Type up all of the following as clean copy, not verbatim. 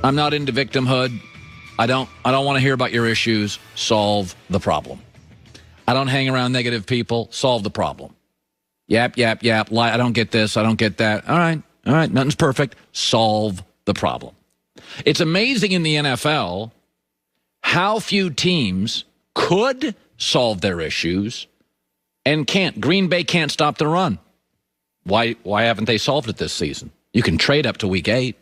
I'm not into victimhood. I don't want to hear about your issues. Solve the problem. I don't hang around negative people. Solve the problem. Yap, yap, yap. Lie. I don't get this. I don't get that. All right. Nothing's perfect. Solve the problem. It's amazing in the NFL how few teams could solve their issues and can't. Green Bay can't stop the run. Why haven't they solved it this season? You can trade up to week 8.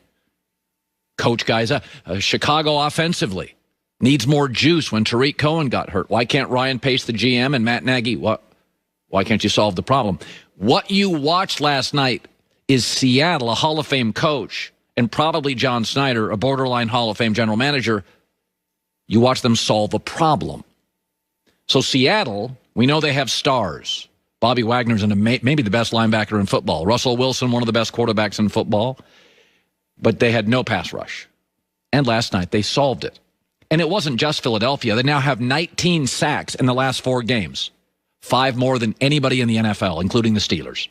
Coach guys up. Chicago offensively needs more juice when Tariq Cohen got hurt. Why can't Ryan Pace, the GM, and Matt Nagy? Why can't you solve the problem? What you watched last night is Seattle, a Hall of Fame coach, and probably John Snyder, a borderline Hall of Fame general manager. You watch them solve a problem. So Seattle, we know they have stars. Bobby Wagner's maybe the best linebacker in football. Russell Wilson, one of the best quarterbacks in football. But they had no pass rush. And last night, they solved it. And it wasn't just Philadelphia. They now have 19 sacks in the last 4 games. 5 more than anybody in the NFL, including the Steelers.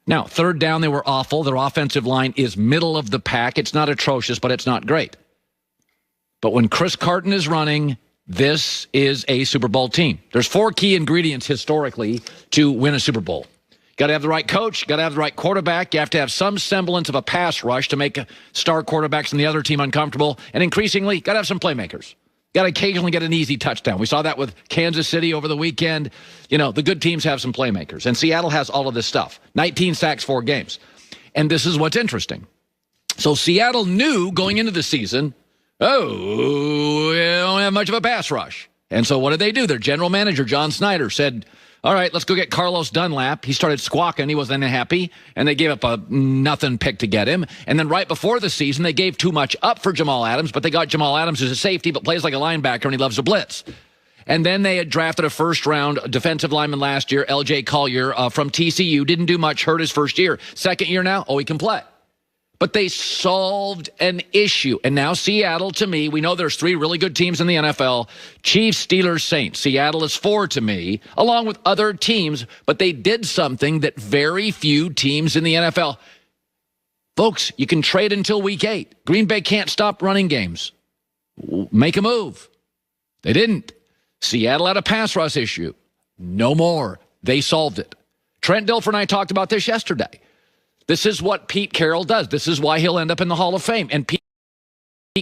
Now, third down, they were awful. Their offensive line is middle of the pack. It's not atrocious, but it's not great. But when Chris Carton is running, this is a Super Bowl team. There's 4 key ingredients historically to win a Super Bowl. Got to have the right coach. Got to have the right quarterback. You have to have some semblance of a pass rush to make star quarterbacks in the other team uncomfortable. And increasingly, got to have some playmakers. Got to occasionally get an easy touchdown. We saw that with Kansas City over the weekend. You know, the good teams have some playmakers. And Seattle has all of this stuff. 19 sacks, 4 games. And this is what's interesting. So Seattle knew going into the season, we don't have much of a pass rush. And so what did they do? Their general manager, John Snyder, said, all right, let's go get Carlos Dunlap. He started squawking. He wasn't happy. And they gave up a nothing pick to get him. And then right before the season, they gave too much up for Jamal Adams, but they got Jamal Adams as a safety, but plays like a linebacker, and he loves to blitz. And then they had drafted a first-round defensive lineman last year, L.J. Collier from TCU. Didn't do much, hurt his first year. Second year now, he can play. But they solved an issue. And now Seattle, to me, we know there's 3 really good teams in the NFL, Chiefs, Steelers, Saints. Seattle is 4 to me, along with other teams, but they did something that very few teams in the NFL. Folks, you can trade until week 8. Green Bay can't stop running games. Make a move. They didn't. Seattle had a pass rush issue. No more. They solved it. Trent Dilfer and I talked about this yesterday. This is what Pete Carroll does. This is why he'll end up in the Hall of Fame. And Pete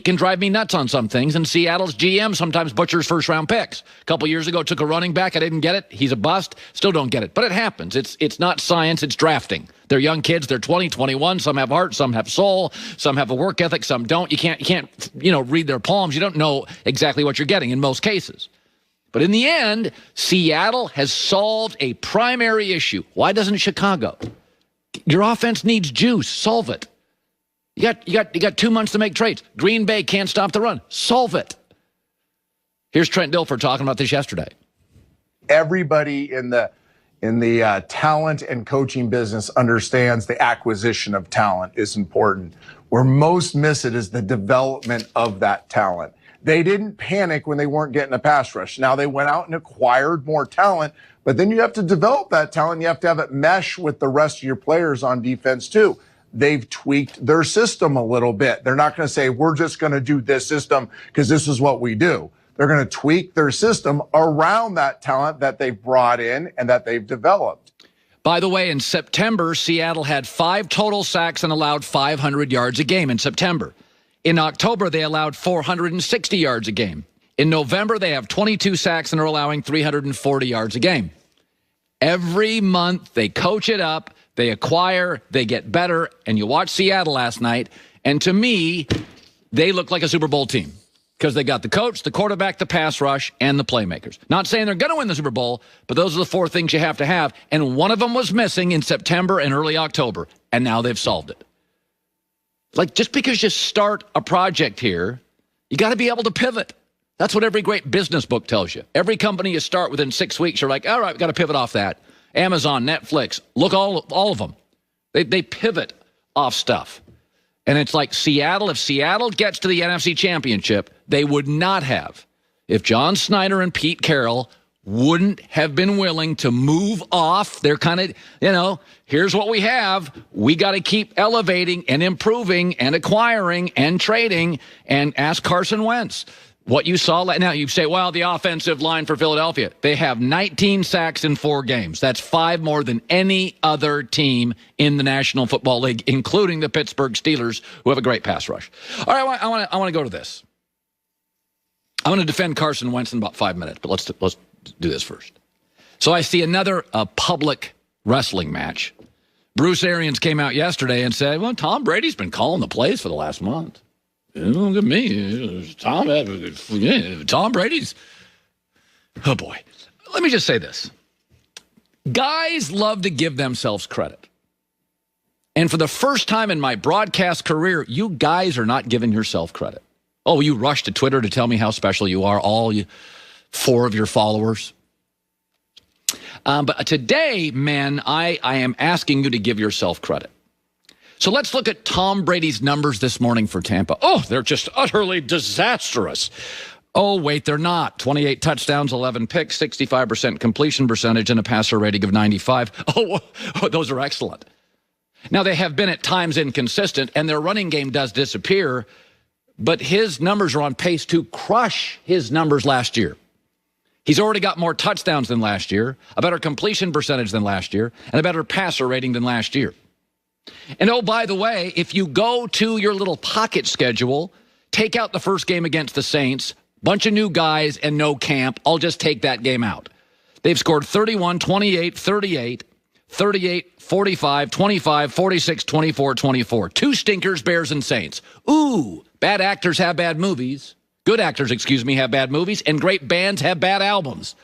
can drive me nuts on some things. And Seattle's GM sometimes butchers first-round picks. A couple years ago, took a running back. I didn't get it. He's a bust. Still don't get it. But it happens. It's not science. It's drafting. They're young kids. They're 20, 21. Some have heart. Some have soul. Some have a work ethic. Some don't. You can't read their palms. You don't know exactly what you're getting in most cases. But in the end, Seattle has solved a primary issue. Why doesn't Chicago? Your offense needs juice. Solve it. You got 2 months to make trades. Green Bay can't stop the run. Solve it. Here's Trent Dilfer talking about this yesterday. Everybody in the talent and coaching business understands the acquisition of talent is important. Where most miss it is the development of that talent. They didn't panic when they weren't getting a pass rush. Now they went out and acquired more talent, but then you have to develop that talent. You have to have it mesh with the rest of your players on defense too. They've tweaked their system a little bit. They're not going to say, we're just going to do this system because this is what we do. They're going to tweak their system around that talent that they've brought in and that they've developed. By the way, in September, Seattle had 5 total sacks and allowed 500 yards a game in September. In October, they allowed 460 yards a game. In November, they have 22 sacks and are allowing 340 yards a game. Every month, they coach it up, they acquire, they get better, and you watch Seattle last night, and to me, they look like a Super Bowl team because they got the coach, the quarterback, the pass rush, and the playmakers. Not saying they're going to win the Super Bowl, but those are the 4 things you have to have, and one of them was missing in September and early October, and now they've solved it. Like, just because you start a project here, you got to be able to pivot. That's what every great business book tells you. Every company you start within 6 weeks, you're like, all right, we've got to pivot off that. Amazon, Netflix, look, all of them. They pivot off stuff. And it's like Seattle, if Seattle gets to the NFC Championship, they would not have if John Snyder and Pete Carroll wouldn't have been willing to move off. They're kind of, here's what we have. We got to keep elevating and improving and acquiring and trading. And ask Carson Wentz what you saw. Now, you say, well, the offensive line for Philadelphia, they have 19 sacks in 4 games. That's 5 more than any other team in the National Football League, including the Pittsburgh Steelers, who have a great pass rush. All right, I want to go to this. I want to defend Carson Wentz in about 5 minutes, but let's do this first. So I see another public wrestling match. Bruce Arians came out yesterday and said, well, Tom Brady's been calling the plays for the last month. Look at me. Tom Brady's. Oh, boy. Let me just say this. Guys love to give themselves credit. And for the first time in my broadcast career, you guys are not giving yourself credit. Oh, you rush to Twitter to tell me how special you are, all you 4 of your followers. But today, men, I am asking you to give yourself credit. So let's look at Tom Brady's numbers this morning for Tampa. Oh, they're just utterly disastrous. Oh, wait, they're not. 28 touchdowns, 11 picks, 65% completion percentage, and a passer rating of 95. Oh, those are excellent. Now, they have been at times inconsistent, and their running game does disappear, but his numbers are on pace to crush his numbers last year. He's already got more touchdowns than last year, a better completion percentage than last year, and a better passer rating than last year. And oh, by the way, if you go to your little pocket schedule, take out the first game against the Saints, bunch of new guys and no camp, I'll just take that game out. They've scored 31, 28, 38, 38, 45, 25, 46, 24, 24. 2 stinkers, Bears and Saints. Ooh, bad actors have bad movies. Good actors, have bad movies, and great bands have bad albums.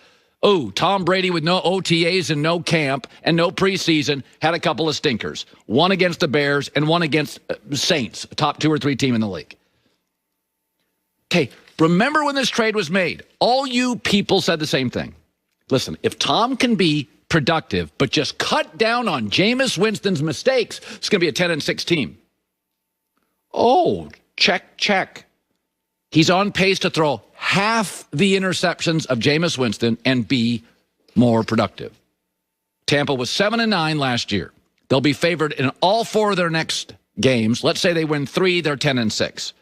Oh, Tom Brady with no OTAs and no camp and no preseason had a couple of stinkers. One against the Bears and one against Saints, a top 2 or 3 team in the league. Okay, remember when this trade was made? All you people said the same thing. Listen, if Tom can be productive but just cut down on Jameis Winston's mistakes, it's going to be a 10-6 team. Oh, check. He's on pace to throw half the interceptions of Jameis Winston and be more productive. Tampa was 7-9 last year. They'll be favored in all 4 of their next games. Let's say they win 3, they're 10-6.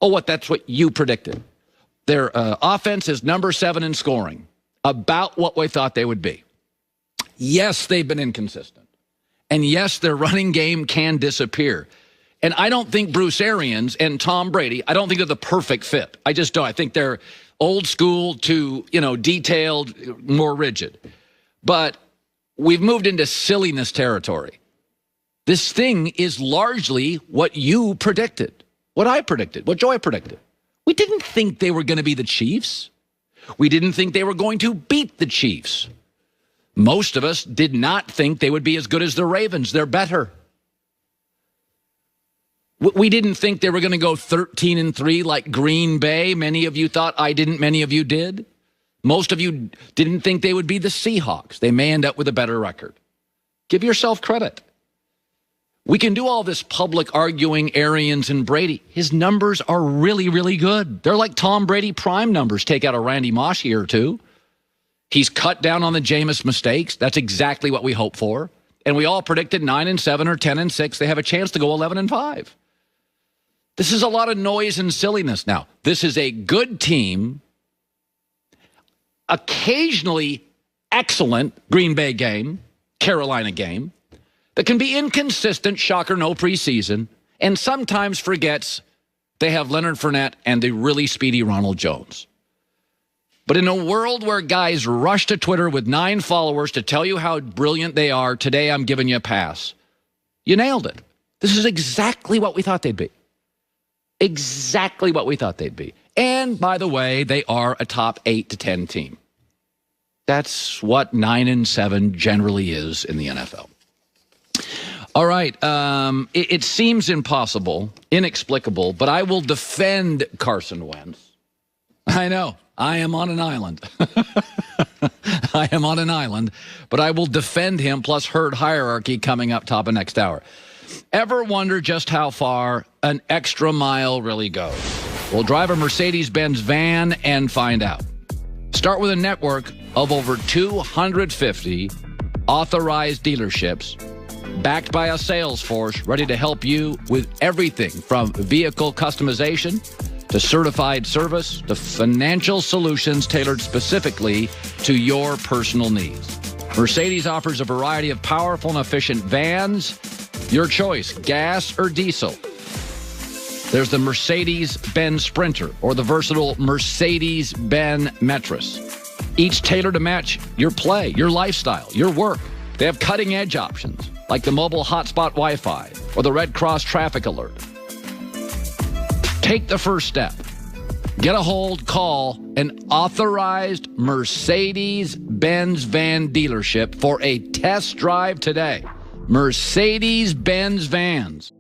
Oh, that's what you predicted. Their offense is number 7 in scoring, about what we thought they would be. Yes, they've been inconsistent. And yes, their running game can disappear. And I don't think Bruce Arians and Tom Brady, I don't think they're the perfect fit. I just don't. I think they're old school to, detailed, more rigid. But we've moved into silliness territory. This thing is largely what you predicted, what I predicted, what Joy predicted. We didn't think they were going to be the Chiefs. We didn't think they were going to beat the Chiefs. Most of us did not think they would be as good as the Ravens. They're better. We didn't think they were going to go 13-3 like Green Bay. Many of you thought I didn't. Many of you did. Most of you didn't think they would be the Seahawks. They may end up with a better record. Give yourself credit. We can do all this public arguing Arians and Brady. His numbers are really, really good. They're like Tom Brady prime numbers. Take out a Randy Moss year or 2. He's cut down on the Jameis mistakes. That's exactly what we hope for. And we all predicted 9-7 or 10-6. They have a chance to go 11-5. This is a lot of noise and silliness. Now, this is a good team, occasionally excellent Green Bay game, Carolina game, that can be inconsistent, shocker, no preseason, and sometimes forgets they have Leonard Fournette and the really speedy Ronald Jones. But in a world where guys rush to Twitter with 9 followers to tell you how brilliant they are, today I'm giving you a pass. You nailed it. This is exactly what we thought they'd be. Exactly what we thought they'd be. And, by the way, they are a top 8 to 10 team. That's what 9-7 generally is in the NFL. All right. It seems impossible, inexplicable, but I will defend Carson Wentz. I know. I am on an island. I am on an island, but I will defend him plus herd hierarchy coming up top of next hour. Ever wonder just how far an extra mile really goes? We'll drive a Mercedes-Benz van and find out. Start with a network of over 250 authorized dealerships, backed by a sales force ready to help you with everything from vehicle customization to certified service to financial solutions tailored specifically to your personal needs. Mercedes offers a variety of powerful and efficient vans. Your choice, gas or diesel. There's the Mercedes-Benz Sprinter or the versatile Mercedes-Benz Metris. Each tailored to match your play, your lifestyle, your work. They have cutting-edge options like the mobile hotspot Wi-Fi or the Red Cross traffic alert. Take the first step. Get a hold, call an authorized Mercedes-Benz van dealership for a test drive today. Mercedes-Benz Vans.